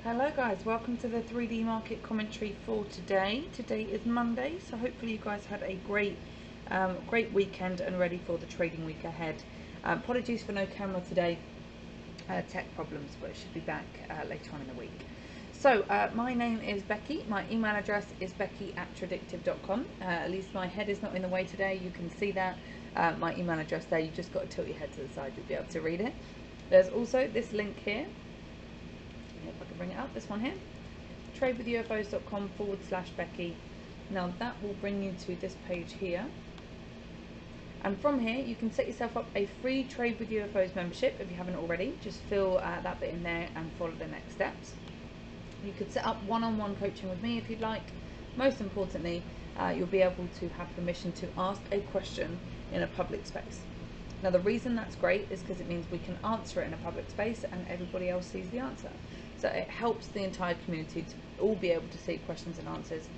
Hello guys, welcome to the 3D market commentary for today. Today is Monday, so hopefully you guys had a great weekend and ready for the trading week ahead. Apologies for no camera today, tech problems, but it should be back later on in the week. So my name is Becky, my email address is becky@tradictive.com. At least my head is not in the way today, you can see that. My email address there, you just got to tilt your head to the side, you'll be able to read it. There's also this link here. If I can bring it up, this one here, tradewithufos.com/Becky. Now that will bring you to this page here, and from here you can set yourself up a free Trade with UFOs membership if you haven't already. Just fill that bit in there and follow the next steps. You could set up one-on-one coaching with me if you'd like. Most importantly, you'll be able to have permission to ask a question in a public space. Now the reason that's great is because it means we can answer it in a public space and everybody else sees the answer. So it helps the entire community to all be able to see questions and answers.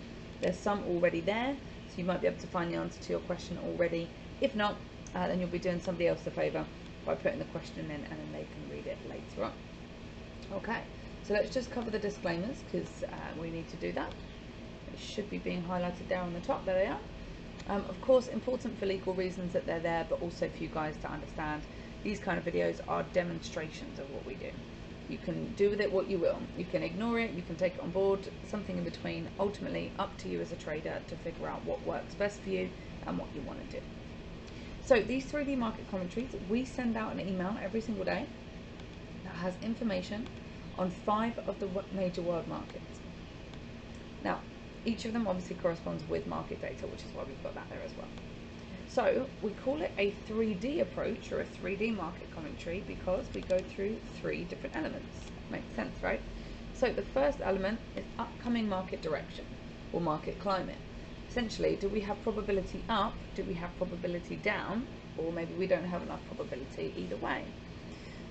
There's some already there, so you might be able to find the answer to your question already. If not, then you'll be doing somebody else a favour by putting the question in and then they can read it later on. Okay, so let's just cover the disclaimers because we need to do that. It should be being highlighted there on the top. There they are. Of course, important for legal reasons that they're there, but also for you guys to understand. These kind of videos are demonstrations of what we do. You can do with it what you will. You can ignore it, you can take it on board, something in between. Ultimately, up to you as a trader to figure out what works best for you and what you want to do. So these 3D market commentaries, we send out an email every single day that has information on 5 of the major world markets. Now, each of them obviously corresponds with market data, which is why we've got that there as well. So we call it a 3D approach or a 3D market commentary because we go through 3 different elements. Makes sense, right? So the first element is upcoming market direction or market climate. Essentially, do we have probability up? Do we have probability down? Or maybe we don't have enough probability either way.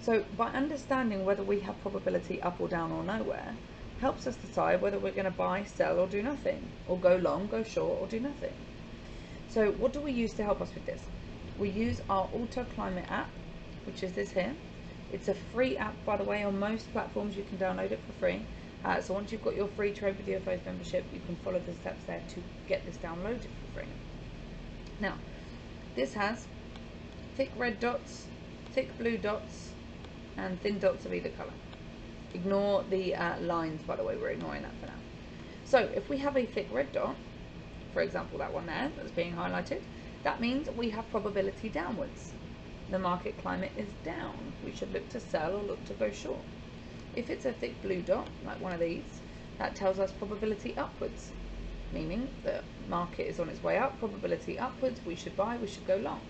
So by understanding whether we have probability up or down or nowhere, helps us decide whether we're going to buy, sell or do nothing, or go long, go short or do nothing. So what do we use to help us with this? We use our Auto Climate app, which is this here. It's a free app, by the way. On most platforms you can download it for free. So once you've got your free Trade with UFOs membership, you can follow the steps there to get this downloaded for free. Now, this has thick red dots, thick blue dots, and thin dots of either colour. Ignore the lines, by the way, we're ignoring that for now. So if we have a thick red dot, for example that one there that's being highlighted, that means we have probability downwards. The market climate is down. We should look to sell or look to go short. If it's a thick blue dot, like one of these, that tells us probability upwards, meaning the market is on its way up, probability upwards, we should buy, we should go long.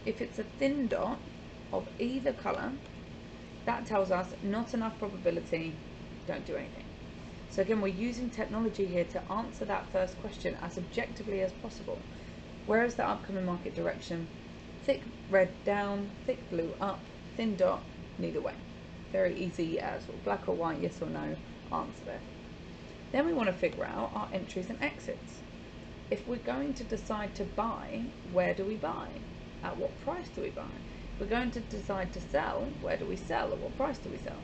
If it's a thin dot of either colour, that tells us not enough probability, don't do anything. So again, we're using technology here to answer that first question as objectively as possible. Where is the upcoming market direction? Thick red down, thick blue up, thin dot, neither way. Very easy, sort of black or white, yes or no answer there. Then we want to figure out our entries and exits. If we're going to decide to buy, where do we buy? At what price do we buy? If we're going to decide to sell, where do we sell? At what price do we sell?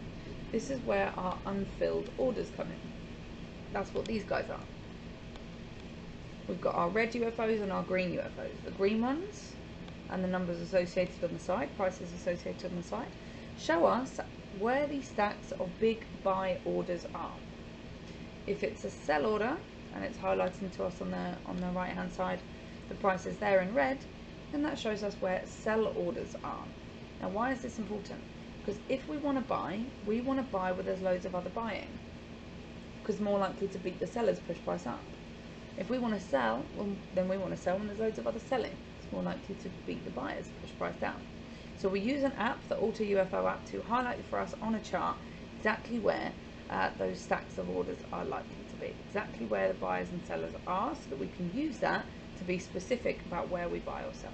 This is where our unfilled orders come in. That's what these guys are. We've got our red UFOs and our green UFOs. The green ones and the numbers associated on the side, prices associated on the side, show us where the stacks of big buy orders are. If it's a sell order and it's highlighting to us on the right hand side, the price is there in red, then that shows us where sell orders are. Now why is this important? Because if we want to buy, we want to buy where there's loads of other buying, because more likely to beat the sellers push price up. If we want to sell, well, then we want to sell when there's loads of other selling. It's more likely to beat the buyers, push price down. So we use an app, the AutoUFO app, to highlight for us on a chart exactly where those stacks of orders are likely to be, exactly where the buyers and sellers are, so that we can use that to be specific about where we buy or sell.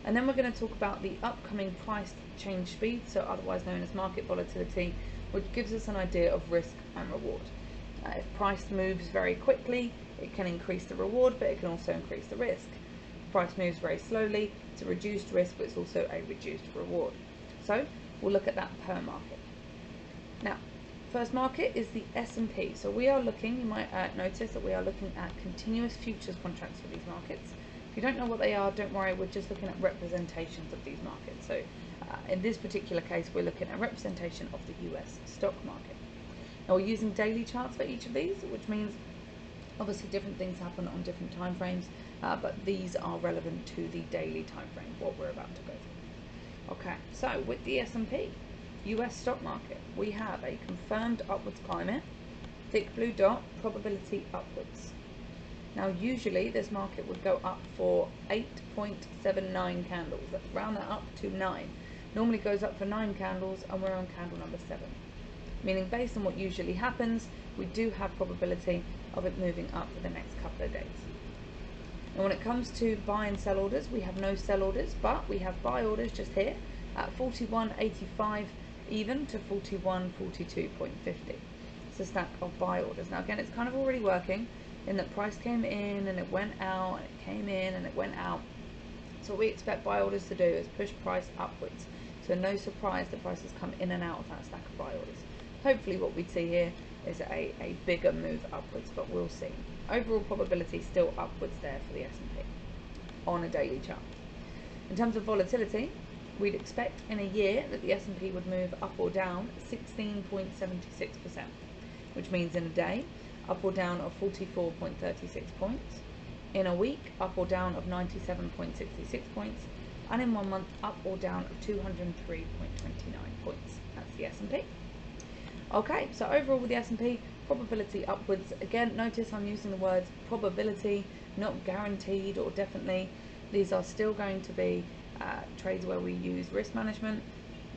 And then we're going to talk about the upcoming price change speed, so otherwise known as market volatility, which gives us an idea of risk and reward. If price moves very quickly, it can increase the reward, but it can also increase the risk. If price moves very slowly, it's a reduced risk, but it's also a reduced reward. So we'll look at that per market. Now, first market is the S&P. So we are looking, you might notice that we are looking at continuous futures contracts for these markets. If you don't know what they are, don't worry, we're just looking at representations of these markets. So in this particular case, we're looking at representation of the US stock market. Now we're using daily charts for each of these, which means obviously different things happen on different time frames, but these are relevant to the daily time frame, what we're about to go through. Okay, so with the S&P, US stock market, we have a confirmed upwards climate, thick blue dot, probability upwards. Now usually this market would go up for 8.79 candles, let's round that up to 9. Normally goes up for 9 candles and we're on candle number 7. Meaning based on what usually happens, we do have probability of it moving up for the next couple of days. And when it comes to buy and sell orders, we have no sell orders, but we have buy orders just here at 41.85 even to 41.42.50. It's a stack of buy orders. Now again, it's kind of already working in that price came in and it went out, and it came in and it went out. So what we expect buy orders to do is push price upwards. So no surprise the prices come in and out of that stack of buy orders. Hopefully what we'd see here is a bigger move upwards, but we'll see. Overall probability still upwards there for the S&P on a daily chart. In terms of volatility, we'd expect in a year that the S&P would move up or down 16.76%, which means in a day, up or down of 44.36 points, in a week, up or down of 97.66 points, and in 1 month, up or down of 203.29 points. That's the S&P. Okay, so overall with the S&P, probability upwards. Again, notice I'm using the words probability, not guaranteed or definitely. These are still going to be trades where we use risk management.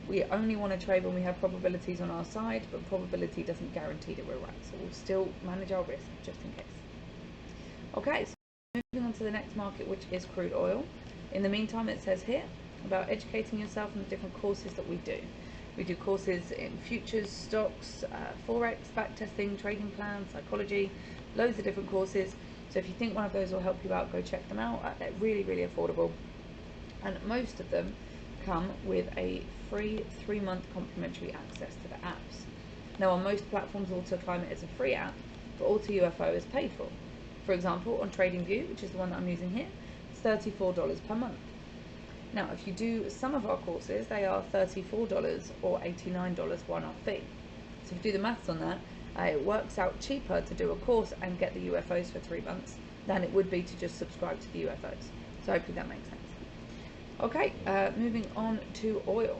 We only want to trade when we have probabilities on our side, but probability doesn't guarantee that we're right. So we'll still manage our risk just in case. Okay, so moving on to the next market, which is crude oil. In the meantime, it says here about educating yourself in the different courses that we do. We do courses in futures, stocks, forex, backtesting, trading plans, psychology, loads of different courses. So if you think one of those will help you out, go check them out. They're really, really affordable. And most of them come with a free 3-month complimentary access to the apps. Now on most platforms, AutoClimate is a free app, but AutoUFO is paid for. For example, on TradingView, which is the one that I'm using here, it's $34 per month. Now, if you do some of our courses, they are $34 or $89 one-off fee. So if you do the maths on that, it works out cheaper to do a course and get the UFOs for 3 months than it would be to just subscribe to the UFOs. So hopefully that makes sense. Okay, moving on to oil.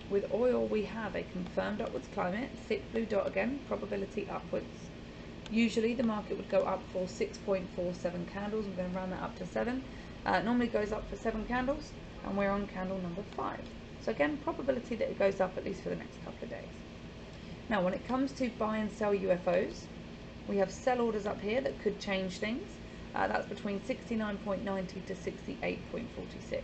With oil, we have a confirmed upwards climate, thick blue dot again, probability upwards. Usually the market would go up for 6.47 candles. I'm going to round that up to 7. Normally goes up for 7 candles. And we're on candle number 5. So again, probability that it goes up at least for the next couple of days. Now, when it comes to buy and sell UFOs, we have sell orders up here that could change things. That's between 69.90 to 68.46.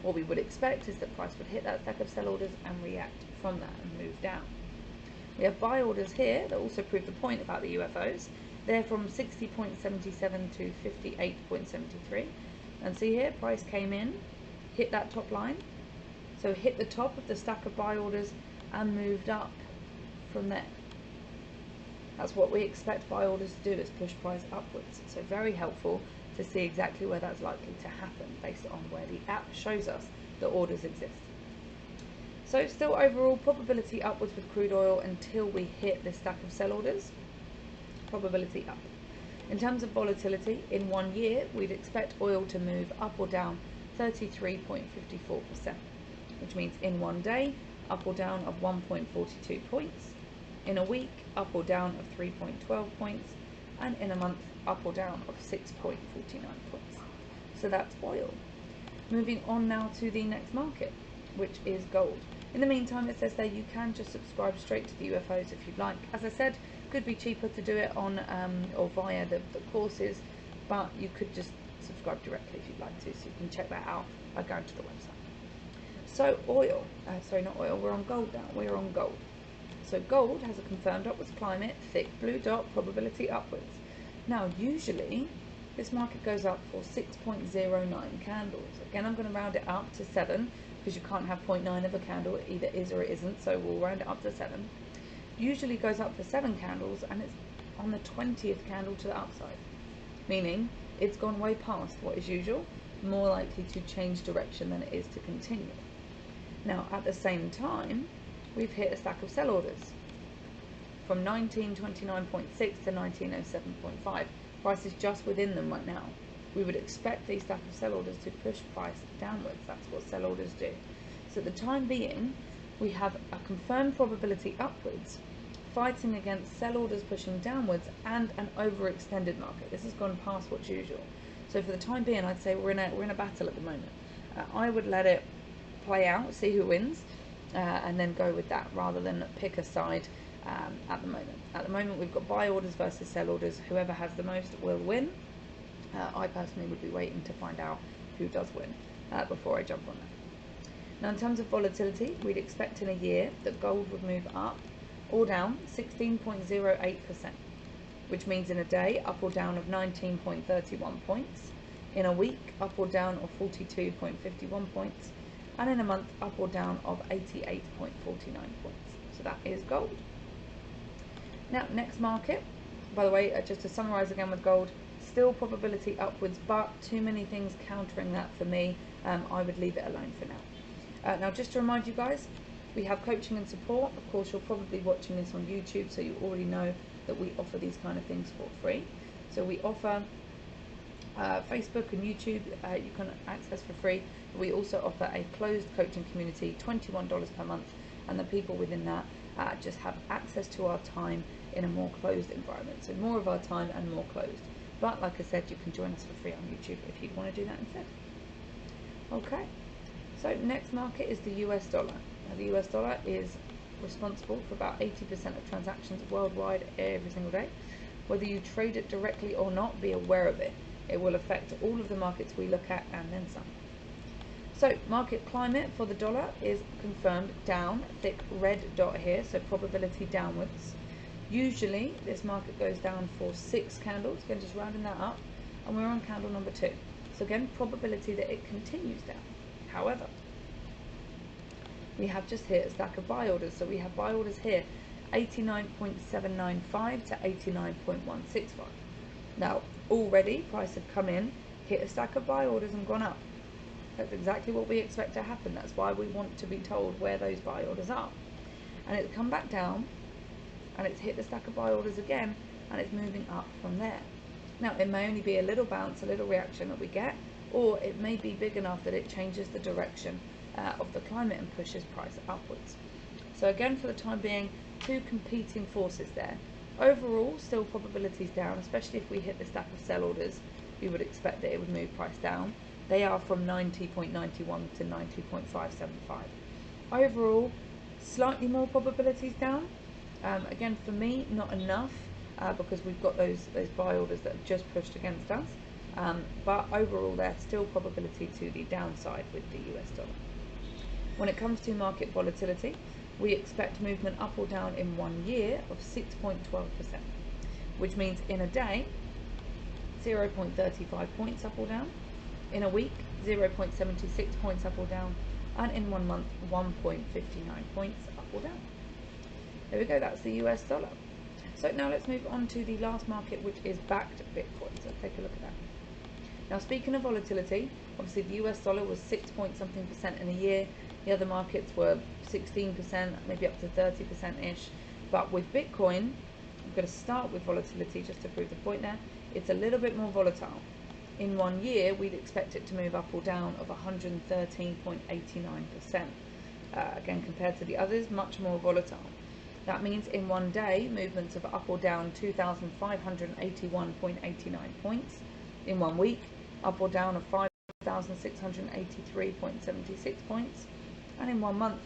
What we would expect is that price would hit that stack of sell orders and react from that and move down. We have buy orders here that also prove the point about the UFOs. They're from 60.77 to 58.73. And see here, price came in, hit that top line, so hit the top of the stack of buy orders and moved up from there. That's what we expect buy orders to do, is push price upwards. So very helpful to see exactly where that's likely to happen based on where the app shows us the orders exist. So still overall probability upwards with crude oil until we hit this stack of sell orders. Probability up. In terms of volatility, in 1 year we'd expect oil to move up or down 33.54%, which means in 1 day up or down of 1.42 points, in a week up or down of 3.12 points, and in a month up or down of 6.49 points. So that's oil. Moving on now to the next market, which is gold. In the meantime, it says there you can just subscribe straight to the UFOs if you'd like. As I said, could be cheaper to do it on or via the courses, but you could just subscribe directly if you'd like to, so you can check that out by going to the website. So oil, sorry, not oil, we're on gold now, we're on gold. So gold has a confirmed upwards climate, thick blue dot, probability upwards. Now usually this market goes up for 6.09 candles. Again, I'm going to round it up to 7 because you can't have 0.9 of a candle, it either is or it isn't, so we'll round it up to 7. usually goes up for 7 candles and it's on the 20th candle to the upside, meaning it's gone way past what is usual, more likely to change direction than it is to continue. Now at the same time, we've hit a stack of sell orders from 1929.6 to 1907.5. Price is just within them right now. We would expect these stack of sell orders to push price downwards. That's what sell orders do. So at the time being, we have a confirmed probability upwards fighting against sell orders pushing downwards and an overextended market. This has gone past what's usual. So for the time being, I'd say we're in a battle at the moment. I would let it play out, see who wins, and then go with that rather than pick a side at the moment. At the moment, we've got buy orders versus sell orders. Whoever has the most will win. I personally would be waiting to find out who does win before I jump on that. Now, in terms of volatility, we'd expect in a year that gold would move up or down 16.08%, which means in a day up or down of 19.31 points, in a week up or down of 42.51 points, and in a month up or down of 88.49 points. So that is gold. Now, next market, by the way, just to summarize again with gold, still probability upwards, but too many things countering that for me. I would leave it alone for now. Now, just to remind you guys, we have coaching and support. Of course, you're probably watching this on YouTube, so you already know that we offer these kind of things for free. So we offer Facebook and YouTube, you can access for free. We also offer a closed coaching community, $21 per month, and the people within that just have access to our time in a more closed environment. So more of our time and more closed. But like I said, you can join us for free on YouTube if you'd want to do that instead. Okay, so next market is the US dollar. Now the US dollar is responsible for about 80% of transactions worldwide every single day. Whether you trade it directly or not, be aware of it. It will affect all of the markets we look at and then some. So market climate for the dollar is confirmed down, thick red dot here, so probability downwards. Usually this market goes down for 6 candles, again just rounding that up, and we're on candle number 2. So again, probability that it continues down. However, we have just hit a stack of buy orders, so we have buy orders here, 89.795 to 89.165. Now, already price had come in, hit a stack of buy orders and gone up. That's exactly what we expect to happen. That's why we want to be told where those buy orders are. And it's come back down, and it's hit the stack of buy orders again, and it's moving up from there. Now, it may only be a little bounce, a little reaction that we get, or it may be big enough that it changes the direction of the climate and pushes price upwards. So again, for the time being, 2 competing forces there. Overall, still probabilities down, especially if we hit the stack of sell orders, we would expect that it would move price down. They are from 90.91 to 90.575. Overall, slightly more probabilities down. Again, for me, not enough because we've got those buy orders that have just pushed against us. But overall, there's still probability to the downside with the US dollar. When it comes to market volatility, we expect movement up or down in 1 year of 6.12%, which means in a day, 0.35 points up or down, in a week, 0.76 points up or down, and in 1 month, 1.59 points up or down. There we go, that's the US dollar. So now let's move on to the last market, which is backed Bitcoin. So let's take a look at that. Now, speaking of volatility, obviously the US dollar was 6-point-something% in a year. The other markets were 16%, maybe up to 30%-ish. But with Bitcoin, I'm going to start with volatility just to prove the point there. It's a little bit more volatile. In 1 year, we'd expect it to move up or down of 113.89%. Again, compared to the others, much more volatile. That means in 1 day, movements of up or down 2,581.89 points. In 1 week, up or down of 5,683.76 points. And in 1 month,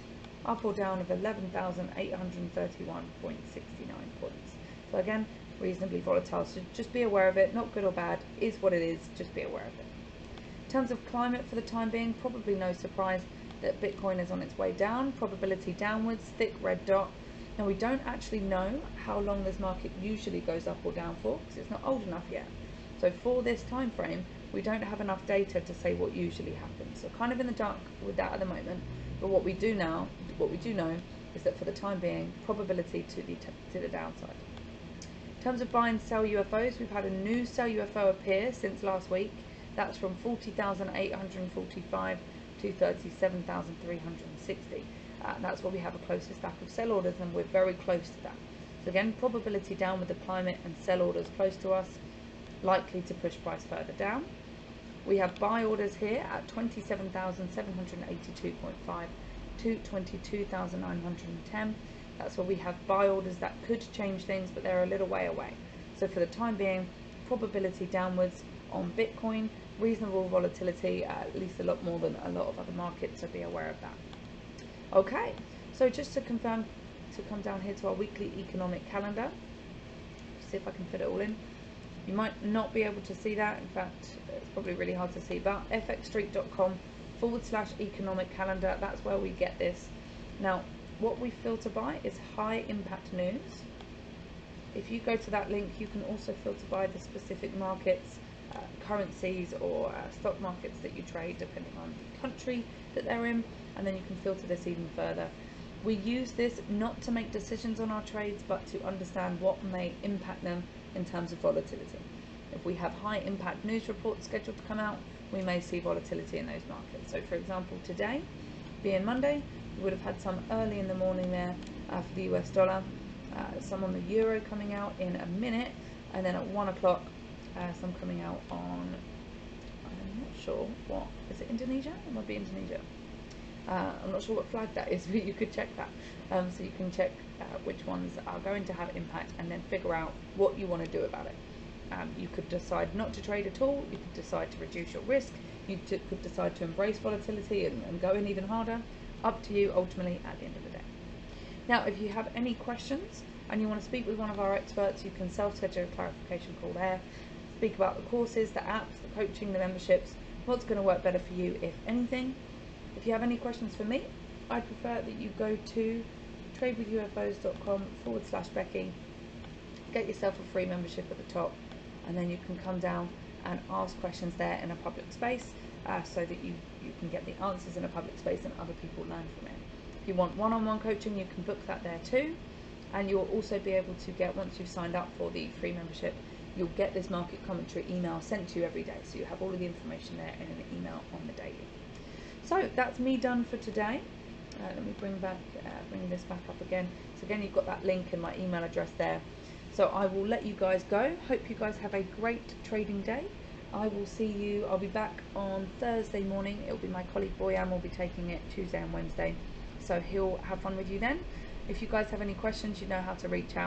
up or down of 11,831.69 points. So again, reasonably volatile, so just be aware of it. Not good or bad, is what it is, just be aware of it. In terms of climate for the time being, probably no surprise that Bitcoin is on its way down, probability downwards, thick red dot. Now, we don't actually know how long this market usually goes up or down for, because it's not old enough yet. So for this time frame, we don't have enough data to say what usually happens. So kind of in the dark with that at the moment. But what we do know is that for the time being, probability to the downside. In terms of buy and sell UFOs, we've had a new sell UFO appear since last week. That's from 40,845 to 37,360. That's where we have a closer stack of sell orders, and we're very close to that. So again, probability down with the climate and sell orders close to us, likely to push price further down. We have buy orders here at 27,782.5 to 22,910. That's where we have buy orders that could change things, but they're a little way away. So for the time being, probability downwards on Bitcoin, reasonable volatility, at least a lot more than a lot of other markets, so be aware of that. Okay, so just to confirm, to come down here to our weekly economic calendar, see if I can fit it all in. You might not be able to see that, in fact it's probably really hard to see, but fxstreet.com/economic calendar, that's where we get this. Now what we filter by is high impact news. If you go to that link, you can also filter by the specific markets, currencies or stock markets that you trade, depending on the country that they're in, and then you can filter this even further. We use this not to make decisions on our trades, but to understand what may impact them in terms of volatility. If we have high impact news reports scheduled to come out, we may see volatility in those markets. So for example, today being Monday, we would have had some early in the morning there for the US dollar, some on the euro coming out in a minute, and then at 1 o'clock some coming out on, I'm not sure what, is it Indonesia? It might be Indonesia. I'm not sure what flag that is, but you could check that. So you can check which ones are going to have impact and then figure out what you want to do about it. You could decide not to trade at all, you could decide to reduce your risk, you could decide to embrace volatility and go in even harder. Up to you ultimately at the end of the day. Now if you have any questions and you want to speak with one of our experts, you can self-schedule a clarification call there, speak about the courses, the apps, the coaching, the memberships, what's going to work better for you if anything. If you have any questions for me, I'd prefer that you go to tradewithufos.com/Becky, get yourself a free membership at the top, and then you can come down and ask questions there in a public space, so that you can get the answers in a public space and other people learn from it. If you want one-on-one coaching, you can book that there too, and you'll also be able to get, once you've signed up for the free membership, you'll get this market commentary email sent to you every day, so you have all of the information there in an email on the daily. So that's me done for today. Let me bring this back up again. So again, you've got that link and my email address there. So I will let you guys go. Hope you guys have a great trading day. I will see you, I'll be back on Thursday morning. It'll be my colleague Boyan will be taking it Tuesday and Wednesday. So he'll have fun with you then. If you guys have any questions, you know how to reach out.